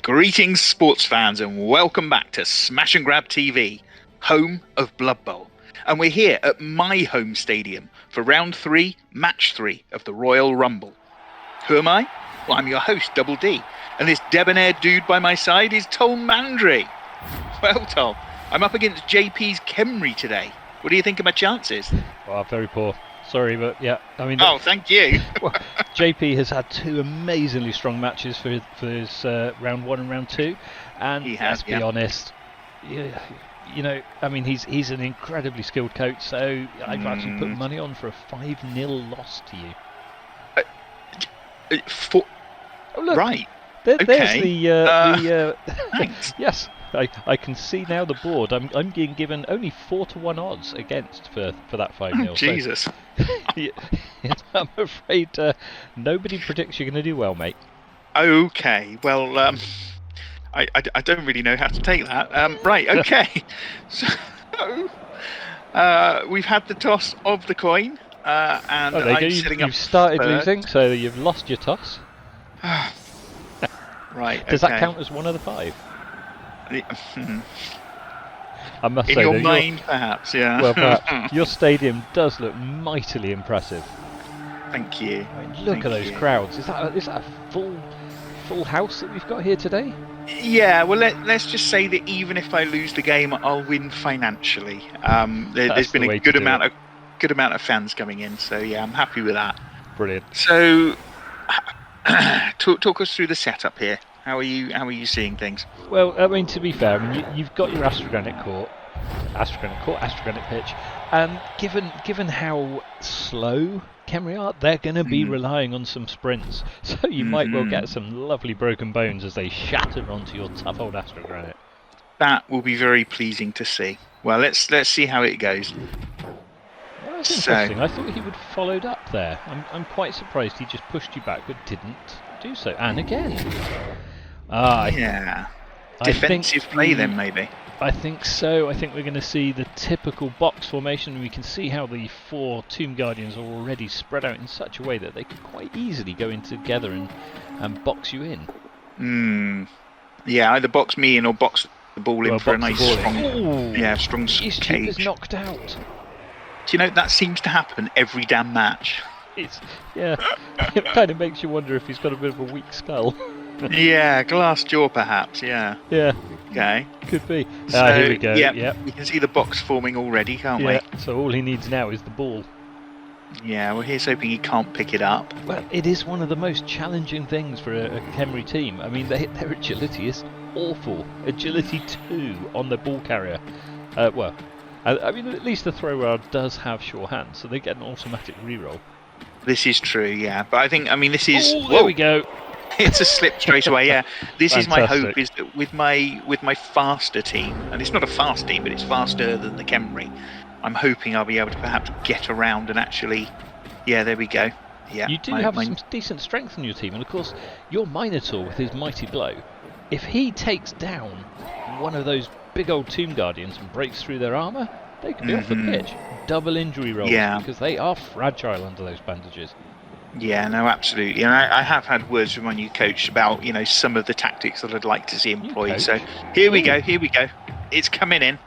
Greetings, sports fans, and welcome back to Smash and Grab TV, home of Blood Bowl. And we're here at my home stadium for round 3, match 3 of the Royal Rumble. Who am I? Well, I'm your host, Double D, and this debonair dude by my side is Tom Mandry. Well, Tom, I'm up against Jaypee's Khemri today. What do you think of my chances? Well, very poor. Sorry, but yeah, I mean... Oh, thank you. Well, Jaypee has had two amazingly strong matches for his round 1 and round 2, and He has, let's be honest, you know, I mean, he's an incredibly skilled coach, so I'd actually put money on for a 5-0 loss to you. Oh, look. Right. There's okay. the Thanks. yes, I can see now the board. I'm being given only 4-1 odds against for that 5-0. Jesus. So, I'm afraid nobody predicts you're going to do well, mate. Okay. Well, I don't really know how to take that. Right. Okay. So we've had the toss of the coin, and I'm setting up. You've started third. losing, so you've lost your toss. Right. Does that count as one of the 5? I must In say, your mind, perhaps, yeah. Well, perhaps. Your stadium does look mightily impressive. Thank you. I mean, look at those crowds. Is that a full house that we've got here today? Yeah. Well, let's just say that even if I lose the game, I'll win financially. There's been a good amount of fans coming in, so yeah, I'm happy with that. Brilliant. So, talk us through the setup here. How are you seeing things? Well, I mean, to be fair, I mean, you've got your Astrogranite pitch, and given how slow Khemri are, they're going to be relying on some sprints. So you might well get some lovely broken bones as they shatter onto your tough old Astrogranite. That will be very pleasing to see. Well, let's see how it goes. Well, that's interesting. I thought he would have followed up there. I'm quite surprised he just pushed you back but didn't do so. And again. Yeah. Defensive play then, maybe. I think so. I think we're going to see the typical box formation. We can see how the 4 Tomb Guardians are already spread out in such a way that they could quite easily go in together and box you in. Yeah, either box me in or box the ball in for a nice strong His cage. is knocked out. Do you know, that seems to happen every damn match. It kind of makes you wonder if he's got a bit of a weak skull. Yeah, glass jaw perhaps, yeah. Yeah. Okay. Could be. So, here we go. Yeah, we can see the box forming already, can't we? So all he needs now is the ball. Yeah, well, here's hoping he can't pick it up. Well, it is one of the most challenging things for a Khemri team. I mean, their agility is awful. Agility 2 on the ball carrier. I mean, at least the thrower does have sure hands, so they get an automatic reroll. This is true, yeah. But this is... Oh, there we go. It's a slip straight away, yeah. This is my Fantastic. hope, is that with my faster team, and it's not a fast team, but it's faster than the Khemri, I'm hoping I'll be able to perhaps get around and actually... Yeah, there we go. Yeah, you do have some decent strength in your team, and of course, your Minotaur with his mighty blow, if he takes down one of those big old Tomb Guardians and breaks through their armour, they could be off the pitch. Double injury rolls, because they are fragile under those bandages. Yeah, no, absolutely. And I have had words from my new coach about, some of the tactics that I'd like to see employed. So here we go. It's coming in.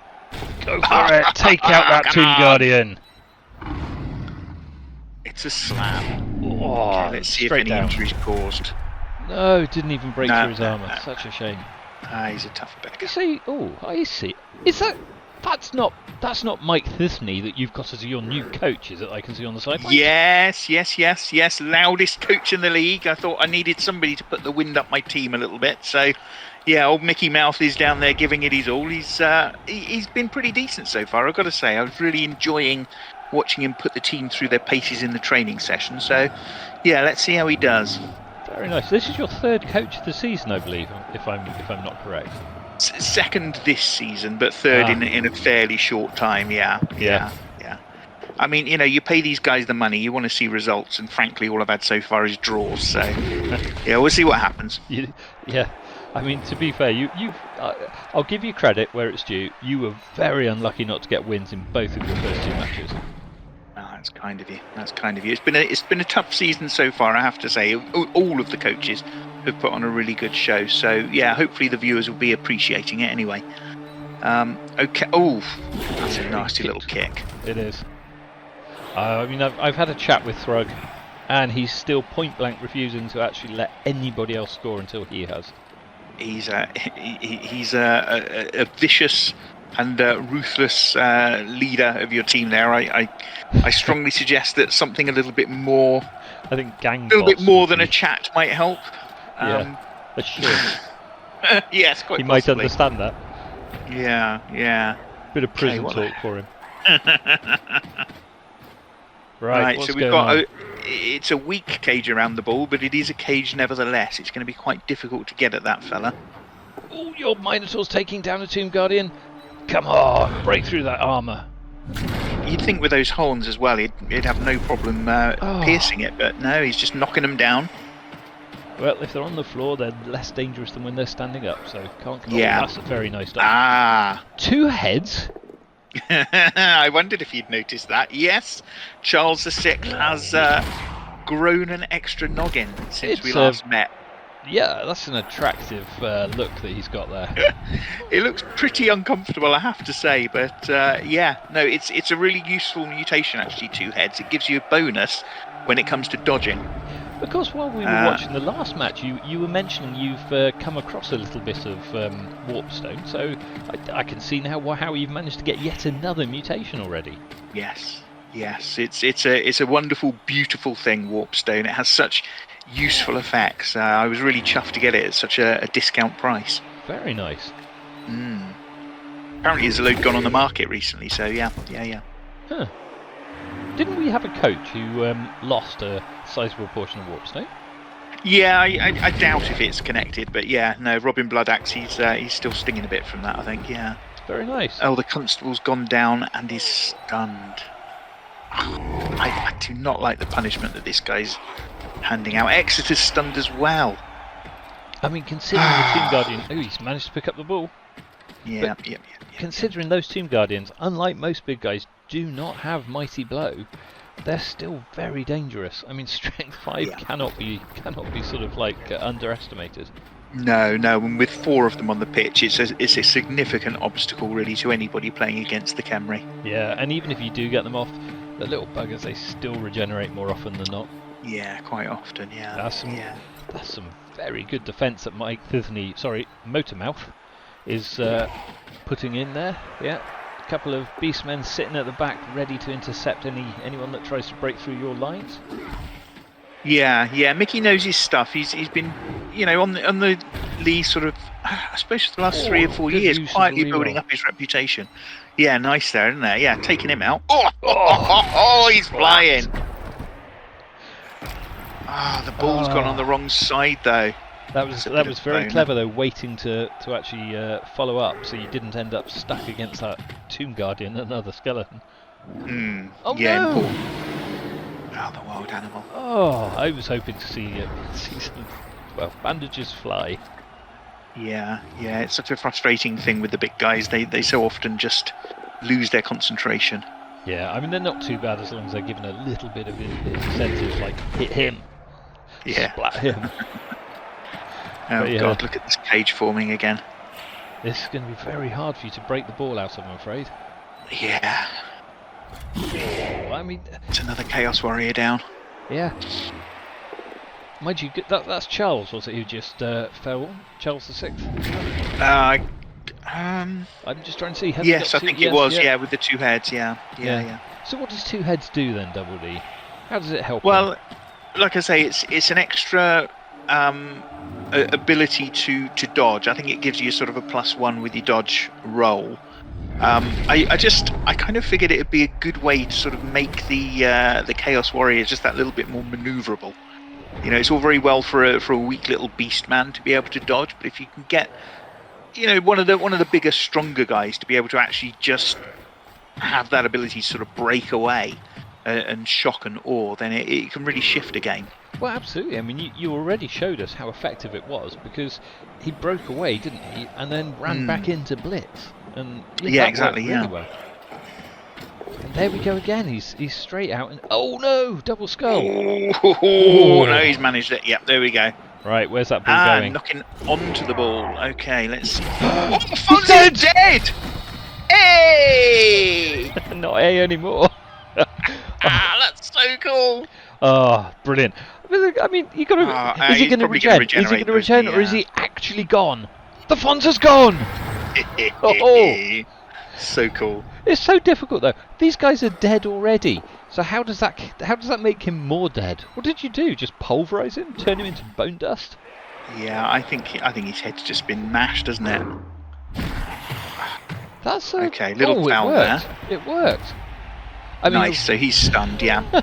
Go for it. Take out that Tomb Guardian. It's a slam. Oh, let's see if any injuries caused. No, didn't even break through his armour. Such a shame. He's a tough beggar. I see. That's not Mike Thisney that you've got as your new coach, is it? I can see on the side. Yes. Loudest coach in the league. I thought I needed somebody to put the wind up my team a little bit. So, yeah, old Mickey Mouth is down there giving it his all. He's been pretty decent so far, I've got to say. I was really enjoying watching him put the team through their paces in the training session. So, yeah, let's see how he does. Very nice. This is your 3rd coach of the season, I believe, if I'm not correct. Second this season, but 3rd in a fairly short time. Yeah. I mean, you pay these guys the money, you want to see results, and frankly, all I've had so far is draws. So, yeah, we'll see what happens. Yeah, I mean, to be fair, I'll give you credit where it's due. You were very unlucky not to get wins in both of your first 2 matches. That's kind of you. That's kind of you. It's been a tough season so far, I have to say. All of the coaches have put on a really good show. So yeah, hopefully the viewers will be appreciating it anyway. Okay. Oh, that's a nasty little kick. It is. I mean, I've had a chat with Thrug, and he's still point blank refusing to actually let anybody else score until he has. He's a vicious and ruthless leader of your team there. I strongly suggest that something a little bit more. I think gang. A little bit more than a chat might help. Yeah, a shiv. Yes, quite. He possibly. might understand that. Yeah. Bit of prison talk for him. Right, what's so we've going got on? it's a weak cage around the ball, but it is a cage nevertheless. It's going to be quite difficult to get at that fella. Oh, your Minotaur's taking down a Tomb Guardian. Come on, break through that armour. You'd think with those horns as well, he'd have no problem piercing it, but no, he's just knocking them down. Well, if they're on the floor, they're less dangerous than when they're standing up, so can't. Yeah. That's a very nice dodge. Ah. 2 heads. I wondered if you'd noticed that. Yes, Charles VI has grown an extra noggin since we last met. Yeah, that's an attractive look that he's got there. It looks pretty uncomfortable, I have to say, but yeah, no, it's a really useful mutation actually. 2 heads. It gives you a bonus when it comes to dodging. Of course, while we were watching the last match, you were mentioning you've come across a little bit of Warpstone, so I can see now how you've managed to get yet another mutation already. Yes, it's a wonderful, beautiful thing, Warpstone. It has such useful effects. I was really chuffed to get it at such a discount price. Very nice. Apparently there's a load gone on the market recently, so yeah. Huh. Didn't we have a coach who lost a sizable portion of Warpstone? Yeah, I doubt if it's connected, but yeah, no, Robin Bloodaxe, he's still stinging a bit from that, I think, yeah. Very nice. Oh, the constable's gone down and is stunned. I do not like the punishment that this guy's handing out. Exeter's stunned as well. I mean, considering the Tomb Guardian... Oh, he's managed to pick up the ball. Yeah. Considering those Tomb Guardians, unlike most big guys, do not have Mighty Blow, they're still very dangerous. I mean, Strength 5 cannot be sort of like underestimated. No, and with 4 of them on the pitch, it's a significant obstacle really to anybody playing against the Khemri. Yeah, and even if you do get them off, the little buggers, they still regenerate more often than not. Yeah, quite often, yeah. That's some very good defence that Motormouth is putting in there. Yeah, a couple of beastmen sitting at the back, ready to intercept anyone that tries to break through your lines. Yeah. Mickey knows his stuff. He's been, on the Lee sort of, I suppose for the last 3 or 4 years, quietly building up his reputation. Yeah, nice there, isn't there? Yeah, taking him out. Oh, he's flying. The ball's gone on the wrong side though. That was very clever though, waiting to actually follow up, so you didn't end up stuck against that Tomb Guardian, another skeleton. Oh yeah, no! The wild animal. Oh, I was hoping to see some bandages fly. Yeah, it's such a frustrating thing with the big guys. They so often just lose their concentration. Yeah, I mean they're not too bad as long as they're given a little bit of incentive, like hit him, splat him. God, look at this cage forming again. This is going to be very hard for you to break the ball out of, I'm afraid. Yeah. I mean, it's another Chaos Warrior down. Yeah. Mind you, that's Charles, was it, who just fell? Charles VI? I'm just trying to see. Yes, I think it was, with the 2 heads, yeah. So what does 2 heads do then, Double D? How does it help? Well, like I say, it's an extra ability to dodge. I think it gives you sort of a +1 with your dodge roll. I kind of figured it would be a good way to sort of make the Chaos Warrior just that little bit more manoeuvrable. It's all very well for a weak little beast man to be able to dodge, but if you can get one of the bigger, stronger guys to be able to actually just have that ability to sort of break away and shock and awe, then it can really shift a game. Well, absolutely. I mean, you already showed us how effective it was, because he broke away, didn't he, and then ran back into blitz. And exactly. Really well. There we go again. He's straight out and oh no, double skull. Oh, no, he's managed it. Yep, there we go. Right, where's that ball going? Knocking onto the ball. Okay, let's see. Oh, He's Fonzie's dead! Hey! Not A anymore. That's so cool. Oh, brilliant. I mean, you got to. Is he going to regen? Is he going to return, or is he actually gone? The Fonz's gone. Oh. So cool. It's so difficult though. These guys are dead already. So how does that make him more dead? What did you do? Just pulverize him? Turn him into bone dust? Yeah, I think his head's just been mashed, hasn't it? That's okay. Little foul there. It worked. I mean, nice. So he's stunned. Yeah.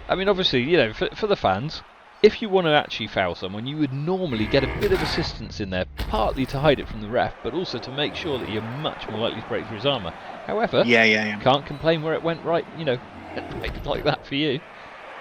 I mean, obviously, you know, for the fans, if you want to actually foul someone, you would normally get a bit of assistance in there, partly to hide it from the ref, but also to make sure that you're much more likely to break through his armour. However, can't complain where it went right, you know, like that for you.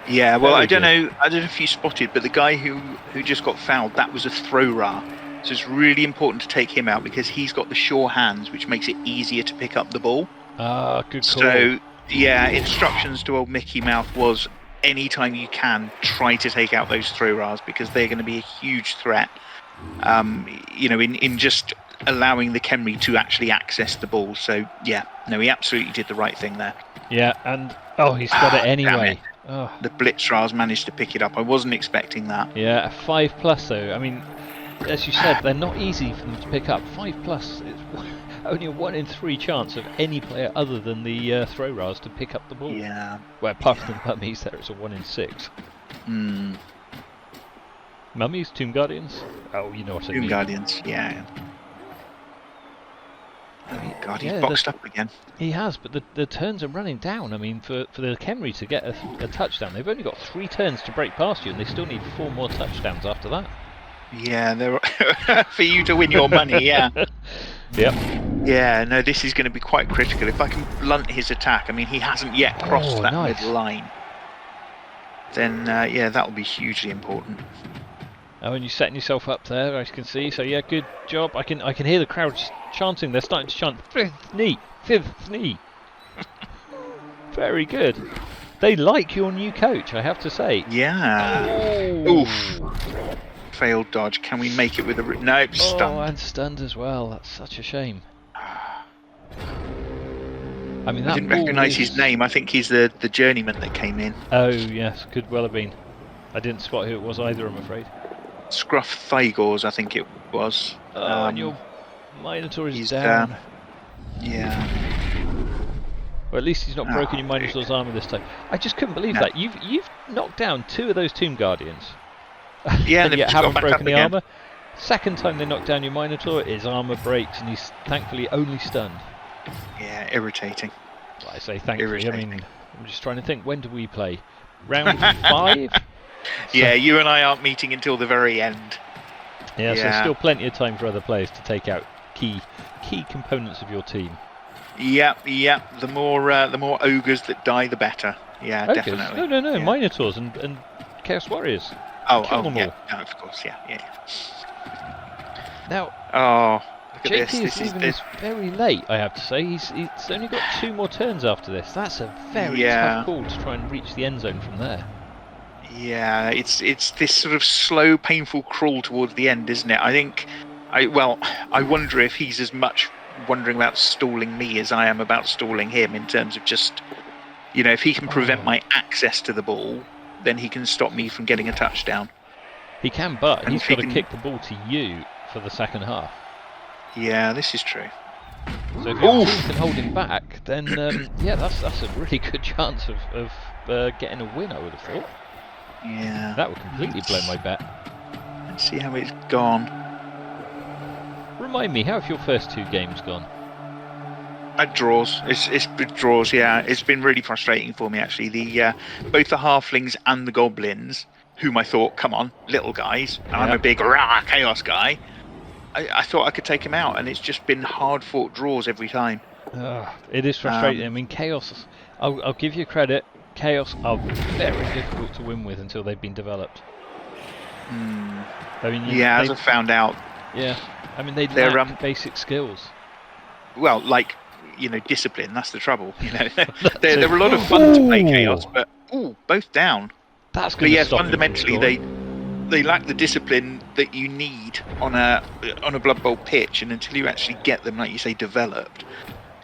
Yeah, well, I don't know if you spotted, but the guy who just got fouled, that was a throw-ra. So it's really important to take him out because he's got the sure hands, which makes it easier to pick up the ball. Ah, good call. So, yeah, instructions to old Mickey Mouth was anytime you can, try to take out those throw-ras because they're going to be a huge threat, you know, in just allowing the Khemri to actually access the ball. So, yeah, no, he absolutely did the right thing there. Yeah, and, he's got it anyway. Oh. The Blitzras managed to pick it up. I wasn't expecting that. Yeah, a 5+ though. I mean, as you said, they're not easy for them to pick up. 5+, it's only a 1 in 3 chance of any player other than the throw-ras to pick up the ball. Yeah. Well, apart from the mummies, there it's a 1 in 6. Mummies, Tomb Guardians? Oh, you know what I mean. Tomb Guardians, yeah. Oh, God, he's boxed up again. He has, but the turns are running down. I mean, for the Khemri to get a touchdown, they've only got 3 turns to break past you, and they still need 4 more touchdowns after that. Yeah, for you to win your money, yeah. Yep. Yeah, no, this is going to be quite critical. If I can blunt his attack, I mean, he hasn't yet crossed that middle line. Then, yeah, that will be hugely important. Oh, and you're setting yourself up there, as you can see. So, yeah, good job. I can hear the crowd chanting. They're starting to chant, 5th knee, 5th knee. Very good. They like your new coach, I have to say. Yeah. Oh. Oof. Failed dodge. Can we make it with a... No, stunned. Oh, and stunned as well. That's such a shame. I mean, I didn't recognise his name. I think he's the journeyman that came in. Oh, yes. Could well have been. I didn't spot who it was either, I'm afraid. Scruff Thygors, I think it was. Oh, and your Minotaur is down. Yeah. Well, at least he's not broken your Minotaur's armour this time. I just couldn't believe that. You've knocked down 2 of those Tomb Guardians. Yeah, and yet haven't broken the armour. Second time they knock down your Minotaur, his armour breaks and he's thankfully only stunned. Yeah, irritating. Well, I say thankfully, irritating. I mean, I'm just trying to think, when do we play? Round 5? Yeah, you and I aren't meeting until the very end. Yeah, so still plenty of time for other players to take out key components of your team. Yep. The more ogres that die, the better. Yeah, ogres? Definitely. No. Yeah. Minotaurs and Chaos Warriors. Oh, yeah. No, of course, yeah. Now, look at Jaypee is leaving this very late, I have to say. He's only got 2 more turns after this. That's a very tough call to try and reach the end zone from there. Yeah, it's this sort of slow, painful crawl towards the end, isn't it? I wonder if he's as much wondering about stalling me as I am about stalling him in terms of just, you know, if he can prevent my access to the ball, then he can stop me from getting a touchdown. He can, but he's got to kick the ball to you for the second half. Yeah, this is true. So if your team can hold him back, then yeah, that's a really good chance of getting a win, I would have thought. Yeah. That would completely blow my bet. Let's see how it's gone. Remind me, how have your first 2 games gone? Draws. It's been draws. Yeah, it's been really frustrating for me actually. Both the halflings and the goblins, whom I thought, come on, little guys, and I'm a big chaos guy. I thought I could take him out, and it's just been hard-fought draws every time. It is frustrating. I mean, chaos. I'll give you credit. Chaos are very difficult to win with until they've been developed. I mean, as I've found out. Yeah, I mean they lack basic skills. Well, like, discipline. That's the trouble. They're a lot of fun to play Chaos, but both down. That's But going to yeah, stop fundamentally they lack the discipline that you need on a Blood Bowl pitch, and until you actually get them, like you say, developed,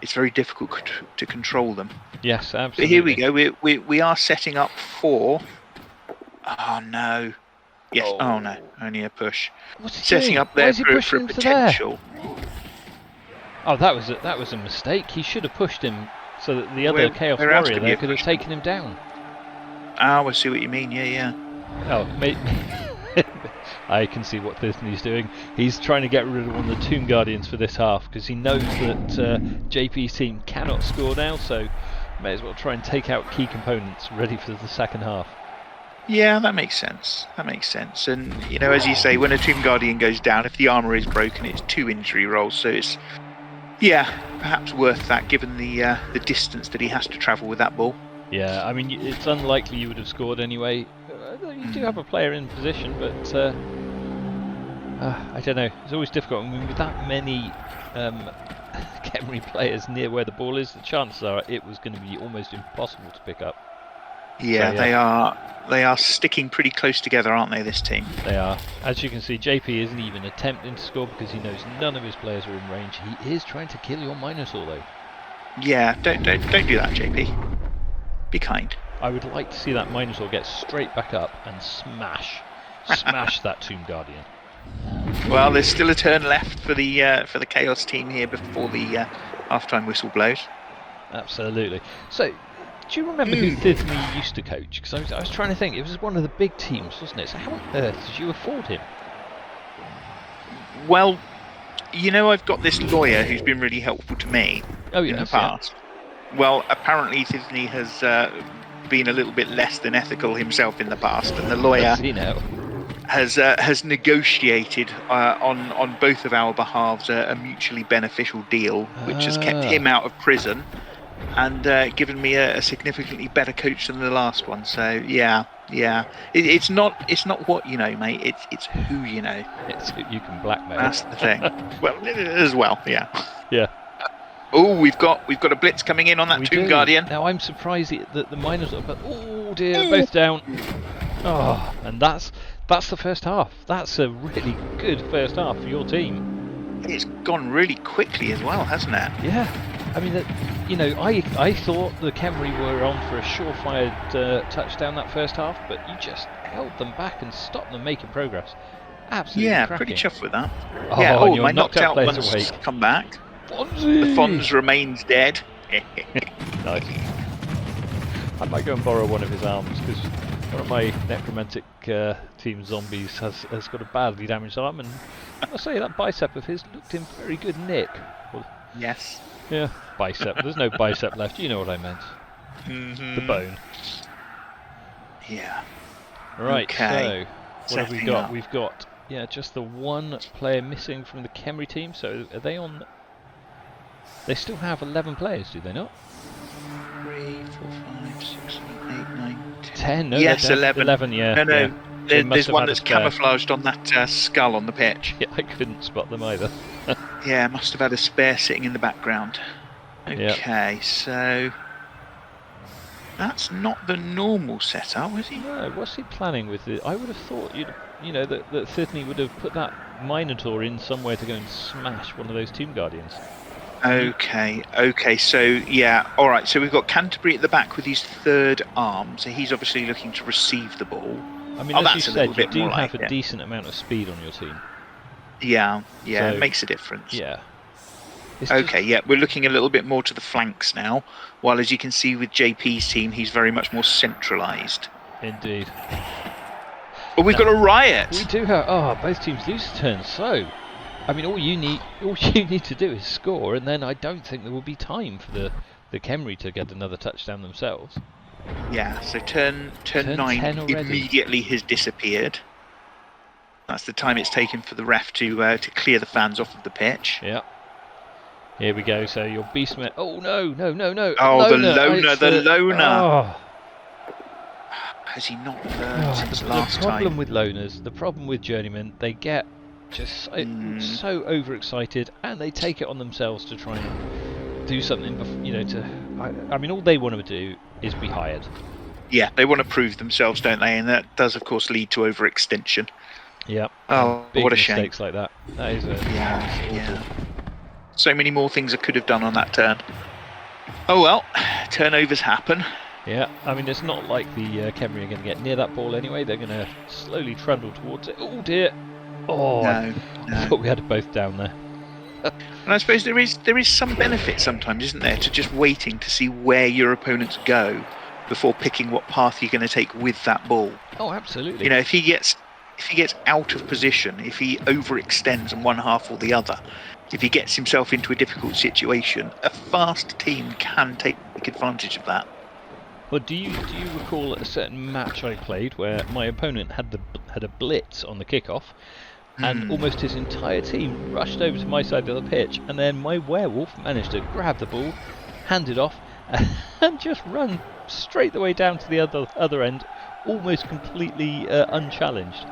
it's very difficult to control them. Yes, absolutely. But here we go. We are setting up for. Oh no. Yes. Oh no. Only a push. What's he Setting doing? up there for a potential. Oh, that was a mistake. He should have pushed him so that the other Chaos where else Warrior could there could have taken him down. I see what you mean. Yeah. Oh, mate. I can see what Disney's doing. He's trying to get rid of one of the Tomb Guardians for this half because he knows that Jaypee's team cannot score now, so may as well try and take out key components ready for the second half. Yeah, that makes sense. And as you say, when a Tomb Guardian goes down, if the armor is broken, it's 2 injury rolls. So it's perhaps worth that given the distance that he has to travel with that ball. Yeah, I mean it's unlikely you would have scored anyway. You do have a player in position, but I don't know. It's always difficult. I mean, with that many Khemri players near where the ball is, the chances are it was going to be almost impossible to pick up. Yeah, they are sticking pretty close together, aren't they, this team? They are. As you can see, Jaypee isn't even attempting to score because he knows none of his players are in range. He is trying to kill your Minotaur, though. Yeah, don't do that, Jaypee. Be kind. I would like to see that Minotaur get straight back up and smash that Tomb Guardian. Well, there's still a turn left for the Chaos team here before the half-time whistle blows. Absolutely. So, do you remember who Disney used to coach? Because I was trying to think. It was one of the big teams, wasn't it? So how on earth did you afford him? Well, I've got this lawyer who's been really helpful to me in the past. Yeah. Well, apparently Disney has been a little bit less than ethical himself in the past, and the lawyer has negotiated on both of our behalves a mutually beneficial deal, which has kept him out of prison and given me a significantly better coach than the last one. So yeah, it's not what you know, mate. It's who you know. It's who you can blackmail. That's the thing. Well, as well, yeah. Yeah. Oh, we've got a blitz coming in on that Tomb Guardian. Now I'm surprised that the Minotaur, but oh dear, both down. Oh, and that's the first half. That's a really good first half for your team. It's gone really quickly as well, hasn't it? Yeah. I mean, I thought the Khemri were on for a surefire touchdown that first half, but you just held them back and stopped them making progress. Absolutely cracking. Pretty chuffed with that. My knocked out one's come back. The Fonz remains dead. Nice. I might go and borrow one of his arms because one of my necromantic team zombies has got a badly damaged arm, and I say that bicep of his looked in very good nick. Well, yes. Yeah, bicep. There's no bicep left. You know what I meant. The bone. Yeah. Right. Okay. So what have we got? We've got just the one player missing from the Khemri team. So are they on? They still have 11 players, do they not? 3, 4, 5, 6, 7, 8, 9, 10. No, yes, 11. 11, yeah. No. Yeah. There's one that's camouflaged on that skull on the pitch. Yeah, I couldn't spot them either. Yeah, must have had a spare sitting in the background. Okay, so that's not the normal setup, is he? No, what's he planning with it? I would have thought that Sydney would have put that Minotaur in somewhere to go and smash one of those Tomb Guardians. Okay, so alright, so we've got Canterbury at the back with his third arm, so he's obviously looking to receive the ball. I mean, as you said, you do have a decent amount of speed on your team. Yeah, so, it makes a difference. Yeah. We're looking a little bit more to the flanks now, while as you can see with JP's team, he's very much more centralised. Indeed. But we've got a riot! We do have, both teams lose turns, so... I mean, all you need to do is score, and then I don't think there will be time for the Khemri to get another touchdown themselves. Yeah, so turn 9 immediately has disappeared. That's the time it's taken for the ref to clear the fans off of the pitch. Yeah. Here we go. So your Beastman. Oh no! Oh, the loner. Oh. Has he not learned since last time? The problem with loners, the problem with journeymen, they get just so overexcited, and they take it on themselves to try and do something, I mean, all they want to do is be hired. Yeah, they want to prove themselves, don't they? And that does, of course, lead to overextension. Yeah. Oh, big what a shame. mistakes like that. That is awful. So many more things I could have done on that turn. Oh well, turnovers happen. Yeah, I mean, it's not like the Khemri are going to get near that ball anyway. They're going to slowly trundle towards it. Oh dear! Oh, No. I thought we had it both down there. And I suppose there is some benefit sometimes, isn't there, to just waiting to see where your opponents go before picking what path you're going to take with that ball. Oh, absolutely. You know, if he gets out of position, if he overextends on one half or the other, if he gets himself into a difficult situation, a fast team can take advantage of that. Well, do you recall a certain match I played where my opponent had a blitz on the kickoff, and almost his entire team rushed over to my side of the pitch, and then my werewolf managed to grab the ball, hand it off, and just run straight the way down to the other end, almost completely unchallenged.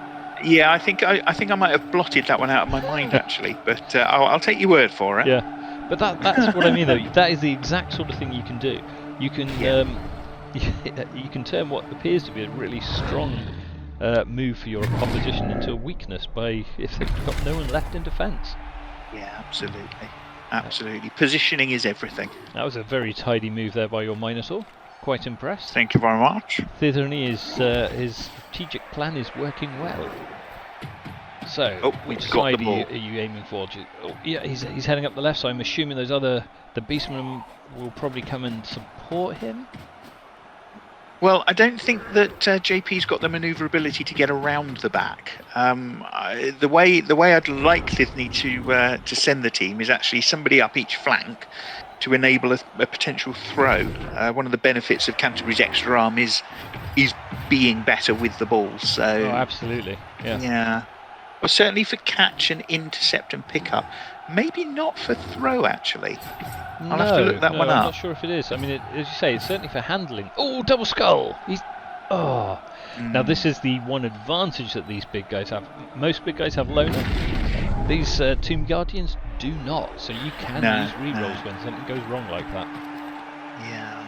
Yeah, I think I might have blotted that one out of my mind actually, but I'll take your word for it. Yeah, but that's what I mean though. That is the exact sort of thing you can do. You can you can turn what appears to be a really strong move for your opposition into a weakness by if they've got no one left in defence. Yeah, absolutely. Positioning is everything. That was a very tidy move there by your Minotaur. Quite impressed. Thank you very much. Thitherny his strategic plan is working well. So, which side are you aiming for? Yeah, he's heading up the left, so I'm assuming the beastmen will probably come and support him. Well, I don't think that Jaypee's got the manoeuvrability to get around the back. The way I'd like Thitherny to send the team is actually somebody up each flank to enable a potential throw. One of the benefits of Canterbury's extra arm is being better with the ball. So, absolutely, yeah. Well, certainly for catch and intercept and pickup. Maybe not for throw, actually. I'll have to look that one up. I'm not sure if it is. I mean, as you say, it's certainly for handling. Oh, double skull! Now this is the one advantage that these big guys have. Most big guys have loner. These Tomb Guardians do not, so you can use rerolls when something goes wrong like that. Yeah.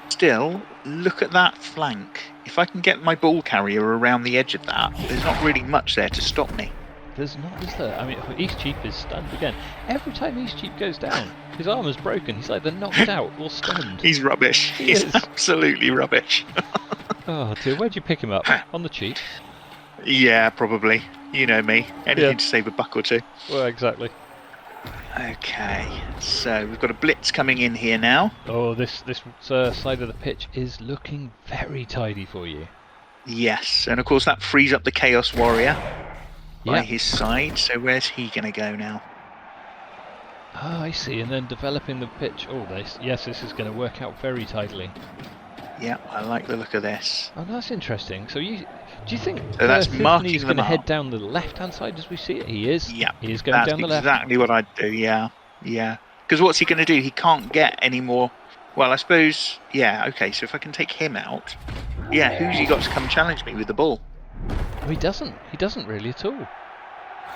Still, look at that flank. If I can get my ball carrier around the edge of that, there's not really much there to stop me. There's not, is there? I mean, Eastcheap is stunned again. Every time Eastcheap goes down, his armour's broken. He's either knocked out or stunned. He's rubbish. He's absolutely rubbish. Oh dear, where'd you pick him up? On the cheap? Yeah, probably. You know me. Anything to save a buck or two. Well, exactly. Okay, so we've got a blitz coming in here now. Oh, this side of the pitch is looking very tidy for you. Yes, and of course that frees up the Chaos Warrior by his side. So where's he going to go now? Oh, I see. And then developing the pitch. Oh, this is going to work out very tidily. Yeah, I like the look of this. Oh, that's interesting. So do you think Thitherny's going to head down the left-hand side as we see it? He is. Yeah, he is going down the left. That's exactly what I'd do. Yeah. Because what's he going to do? He can't get any more. Well, I suppose. Yeah. Okay. So if I can take him out, who's he got to come challenge me with the ball? Oh, he doesn't. He doesn't really at all.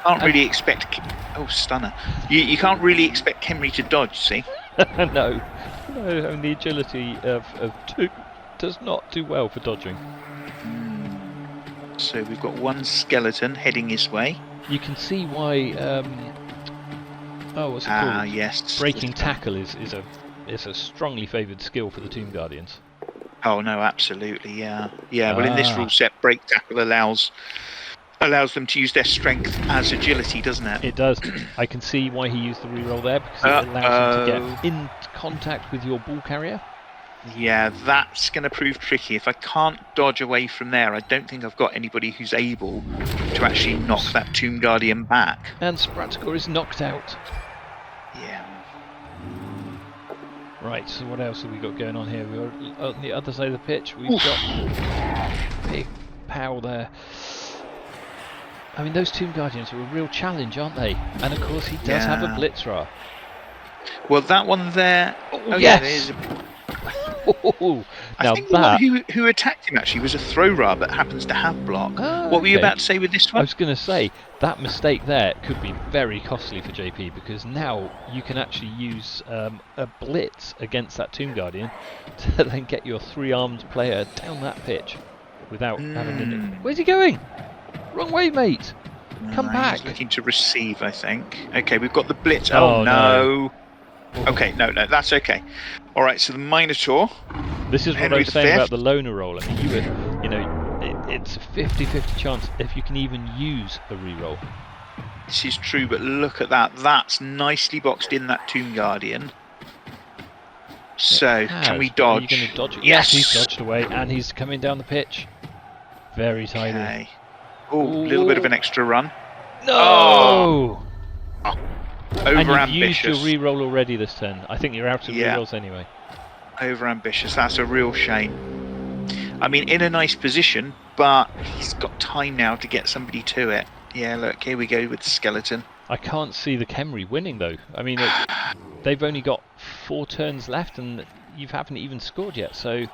Can't really expect. Oh, stunner! You can't really expect Khemri to dodge. See? No. And the agility of two does not do well for dodging. So we've got one skeleton heading his way. You can see why. What's it called? Yes. Breaking tackle is a strongly favoured skill for the Tomb Guardians. Oh no, absolutely, yeah. Well, in this rule set, break tackle allows them to use their strength as agility, doesn't it? It does. I can see why he used the reroll there, because it allows him to get in contact with your ball carrier. Yeah, that's going to prove tricky. If I can't dodge away from there, I don't think I've got anybody who's able to actually knock that Tomb Guardian back. And Spratkor is knocked out. Yeah. Right, so what else have we got going on here? We're on the other side of the pitch. We've got big pow there. I mean, those Tomb Guardians are a real challenge, aren't they? And of course, he does have a Blitzra. Well, that one there. Oh yes. I Now think the one that. who attacked him actually was a throw-ra that happens to have block. Ah, What were you okay. about to say with this I one? was going to say that mistake there could be very costly for Jaypee, because now you can actually use a blitz against that Tomb Guardian to then get your 3-armed player down that pitch without having to. Where's he going? Wrong way, mate. Come back. He's looking to receive, I think. Okay, we've got the blitz. Oh, Oh, no. no. Okay, no, that's okay. All right, so the Minotaur. This is what I Henry was saying V. about the loner roll. I mean, it's a 50-50 chance if you can even use a reroll. This is true, but look at that. That's nicely boxed in, that Tomb Guardian. So, can we dodge? Are you going to dodge? Yes! He's dodged away, and he's coming down the pitch. Very tidy. Okay. Oh, a little bit of an extra run. No! Oh. And Over you've used your ambitious. reroll already this turn. I think you're out of rerolls anyway. Over ambitious. That's a real shame. I mean, in a nice position, but he's got time now to get somebody to it. Yeah, look, here we go with the skeleton. I can't see the Khemri winning though. I mean, they've only got 4 turns left, and you haven't even scored yet. So.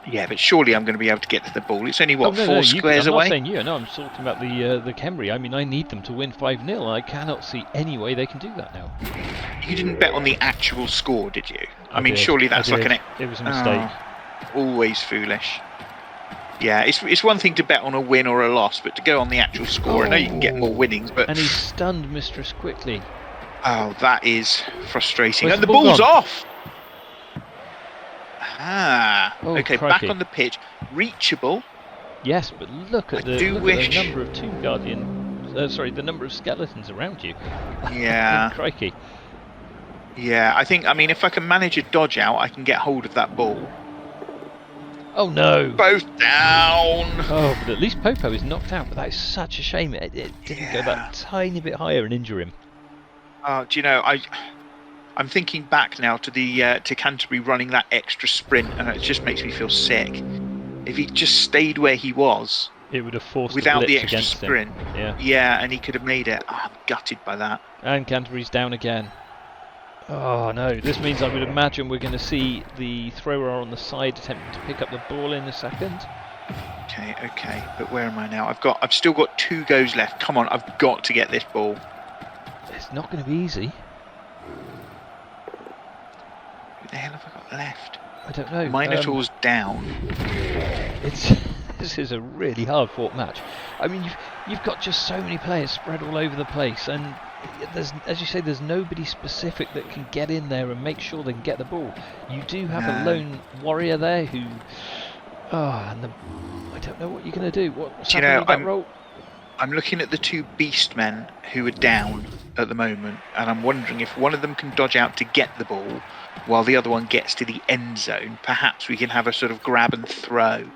Yeah, but surely I'm going to be able to get to the ball. It's only, what, 4 I'm squares away? not saying you. No, I'm talking about the Khemri. I mean, I need them to win 5-0. I cannot see any way they can do that now. You didn't bet on the actual score, did you? I mean, did, surely that's like an... It was a mistake. Always foolish. Yeah, it's one thing to bet on a win or a loss, but to go on the actual score, I know you can get more winnings, but... And he stunned Mistress quickly. Oh, that is frustrating. Where's And the the ball ball's gone? off! Ah, Oh, okay, crikey. back on the pitch. Reachable. Yes, but look at the number of Tomb Guardian... the number of skeletons around you. Yeah. Crikey. Yeah, I mean, if I can manage a dodge out, I can get hold of that ball. Oh no! Both down! Oh, but at least Popo is knocked out, but that is such a shame. It didn't go that tiny bit higher and injure him. Do you know, I'm thinking back now to the to Canterbury running that extra sprint, and it just makes me feel sick. If he just stayed where he was, it would have forced without the the extra against sprint. Him. Yeah, and he could have made it. I'm gutted by that. And Canterbury's down again. Oh no, this means I would imagine we're going to see the thrower on the side attempting to pick up the ball in a second. Okay, but where am I now? I've still got 2 goes left. Come on, I've got to get this ball. It's not going to be easy. Who the hell have I got left? I don't know. Minotaur's down. This is a really hard fought match. I mean, you've got just so many players spread all over the place, and there's, as you say, there's nobody specific that can get in there and make sure they can get the ball. You do have a lone warrior there who, I don't know what you're going to do. What's happening with that roll? I'm looking at the 2 beastmen who are down at the moment, and I'm wondering if one of them can dodge out to get the ball while the other one gets to the end zone. Perhaps we can have a sort of grab and throw,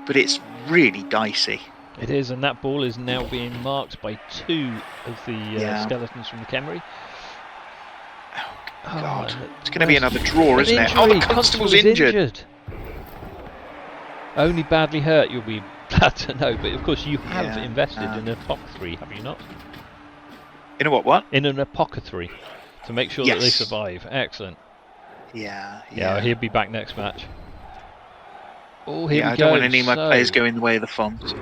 but it's really dicey. It is, and that ball is now being marked by 2 of the skeletons from the Khemri. Oh, God. It's going to be another draw, isn't it? Oh, the Constable's injured. Only badly hurt, you'll be glad to know, but of course you have invested in an apothecary, have you not? In a what? In an apothecary, to make sure that they survive. Excellent. Yeah, he'll be back next match. Oh, here we go. I don't want any of my players going the way of the Fonz.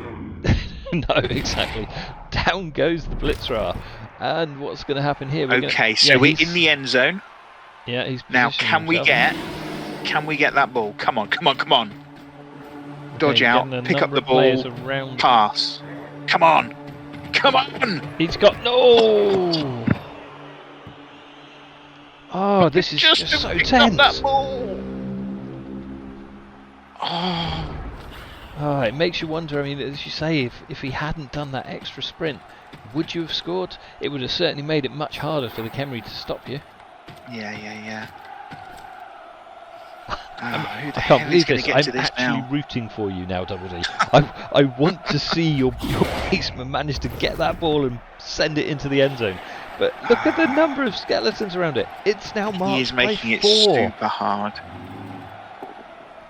No, exactly. Down goes the Blitzra. And what's going to happen here? We're in the end zone. Yeah, he's now. Can we get that ball? Come on. Dodge out, pick up the ball, pass. Come on. He's got no. Oh, this is just so tense. That ball. Oh, it makes you wonder. I mean, as you say, if he hadn't done that extra sprint, would you have scored? It would have certainly made it much harder for the Khemri to stop you. Yeah. I can't believe this. I'm actually rooting for you now, Double D. I want to see your baseman manage to get that ball and send it into the end zone. But look at the number of skeletons around it. It's now marked by 4. He is making it super hard.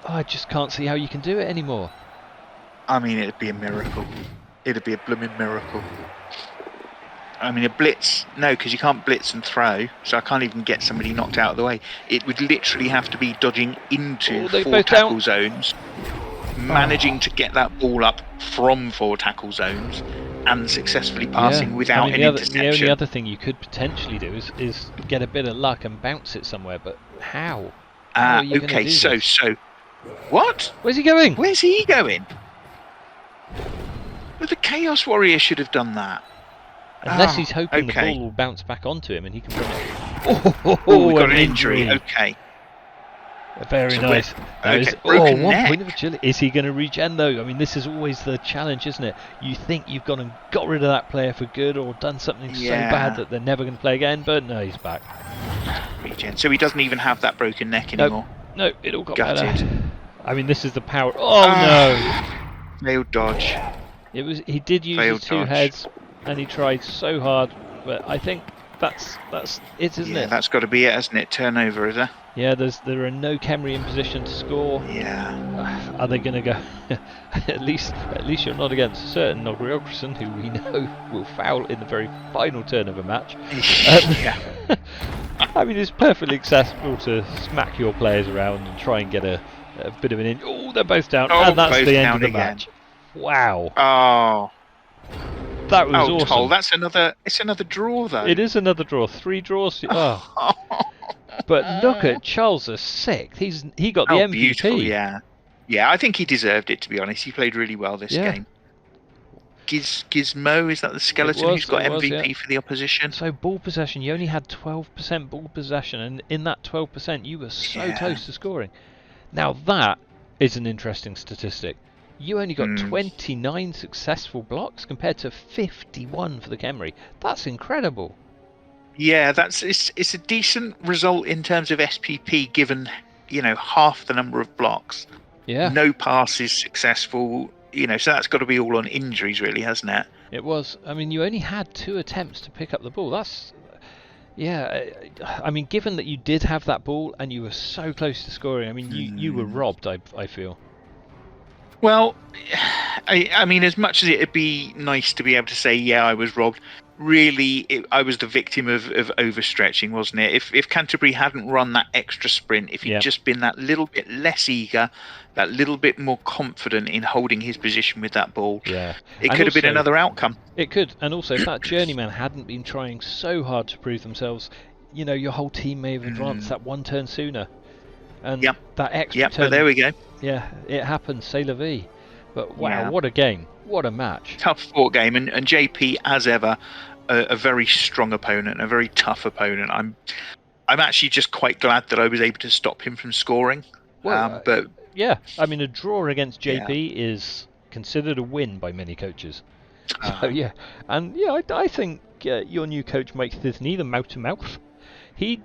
Oh, I just can't see how you can do it anymore. I mean, it'd be a miracle. It'd be a blooming miracle. I mean, a blitz, no, because you can't blitz and throw, so I can't even get somebody knocked out of the way. It would literally have to be dodging into 4 tackle zones, managing to get that ball up from 4 tackle zones, and successfully passing without an interception. The only other thing you could potentially do is get a bit of luck and bounce it somewhere, but how? How are you going to do this? So, what? Where's he going? Where's he going? Well, the Chaos Warrior should have done that. Unless he's hoping the ball will bounce back onto him and he can bring it. Oh, we got an injury. Okay. Very nice. Broken 1 neck. point of agility. Is he going to regen though? I mean, this is always the challenge, isn't it? You think you've gone and got rid of that player for good or done something so bad that they're never going to play again, but no, he's back. Regen. So he doesn't even have that broken neck anymore. No, it all got Gutted. better. I mean, this is the power. Oh no! Failed dodge. He did use his 2 heads, and he tried so hard, but I think that's it, isn't it? Yeah, that's got to be it, hasn't it? Turnover, is there? Yeah, there are no Khemri in position to score. Yeah. Are they going to go? at least you're not against a certain Nogriogrson, who we know will foul in the very final turn of a match. Yeah. I mean, it's perfectly acceptable to smack your players around and try and get a bit of an in. Oh, they're both down, and that's the end of the match. Wow. Oh. That was awesome. Toll. It's another draw, though. It is another draw. 3 draws. Oh. But look at Charles the Sixth. He got the MVP. Beautiful, yeah. Yeah, I think he deserved it, to be honest. He played really well this game. Gizmo, is that the skeleton who's got MVP for the opposition? So ball possession, you only had 12% ball possession, and in that 12% you were so close to scoring. Now that is an interesting statistic. You only got 29 successful blocks compared to 51 for the Khemri. That's incredible. Yeah, it's a decent result in terms of SPP, given half the number of blocks. Yeah. No passes successful. So that's got to be all on injuries, really, hasn't it? It was. I mean, you only had 2 attempts to pick up the ball. That's, I mean, given that you did have that ball and you were so close to scoring, I mean, you were robbed. I feel. Well, I mean, as much as it'd be nice to be able to say, yeah, I was robbed, really, I was the victim of overstretching, wasn't it? If Canterbury hadn't run that extra sprint, if he'd just been that little bit less eager, that little bit more confident in holding his position with that ball, it could have been another outcome. It could, and also if that journeyman hadn't been trying so hard to prove themselves, your whole team may have advanced that 1 turn sooner. And that extra turn, but there we go. Yeah, it happened, c'est la vie. But wow, what a game. What a match. Tough fought game, and Jaypee, as ever, a very strong opponent, a very tough opponent. I'm actually just quite glad that I was able to stop him from scoring. Well, I mean, a draw against Jaypee is considered a win by many coaches. So I think your new coach Mike Thisney, the mouth to mouth, he's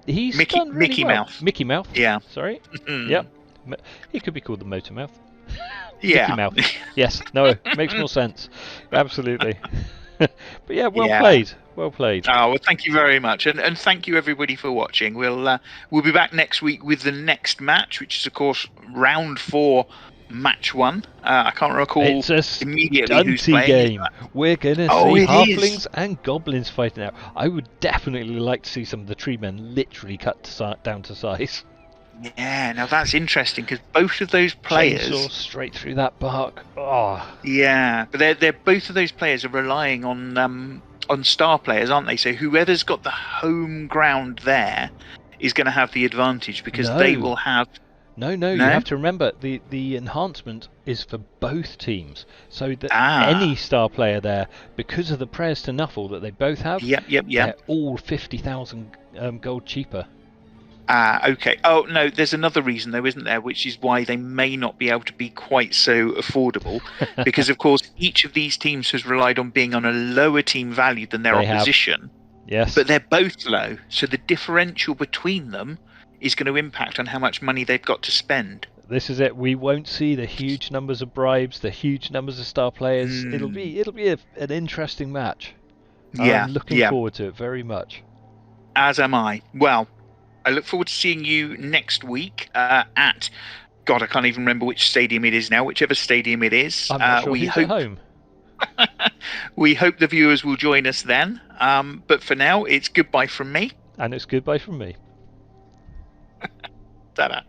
done really Mickey well. Mouth. Mickey Mouth. Yeah. Sorry. Yep. He could be called the motor mouth. Yeah. Mickey Mouth. Yes. No. Makes more sense. Absolutely. But yeah, well played. Well played. Oh, well, thank you very much, and thank you everybody for watching. We'll be back next week with the next match, which is of course round 4, match 1. I can't recall immediately who's playing. Game. We're gonna see halflings and goblins fighting out. I would definitely like to see some of the tree men literally cut down to size. Yeah, now that's interesting because both of those players chainsaw straight through that bark. Oh. Yeah, but they're both of those players are relying on star players, aren't they? So whoever's got the home ground there is going to have the advantage because they will have. No, you have to remember the enhancement is for both teams. So that any star player there, because of the prayers to Nuffle that they both have, they're all 50,000 gold cheaper. Okay. Oh, no, there's another reason, though, isn't there, which is why they may not be able to be quite so affordable. Because, of course, each of these teams has relied on being on a lower team value than their opposition. Yes. But they're both low. So the differential between them is going to impact on how much money they've got to spend. This is it. We won't see the huge numbers of bribes, the huge numbers of star players. It'll be an interesting match. Yeah. I'm looking forward to it very much. As am I. Well, I look forward to seeing you next week at... God, I can't even remember which stadium it is now. Whichever stadium it is. I'm not sure who's at home. We hope the viewers will join us then. But for now, it's goodbye from me. And it's goodbye from me. Ta-da.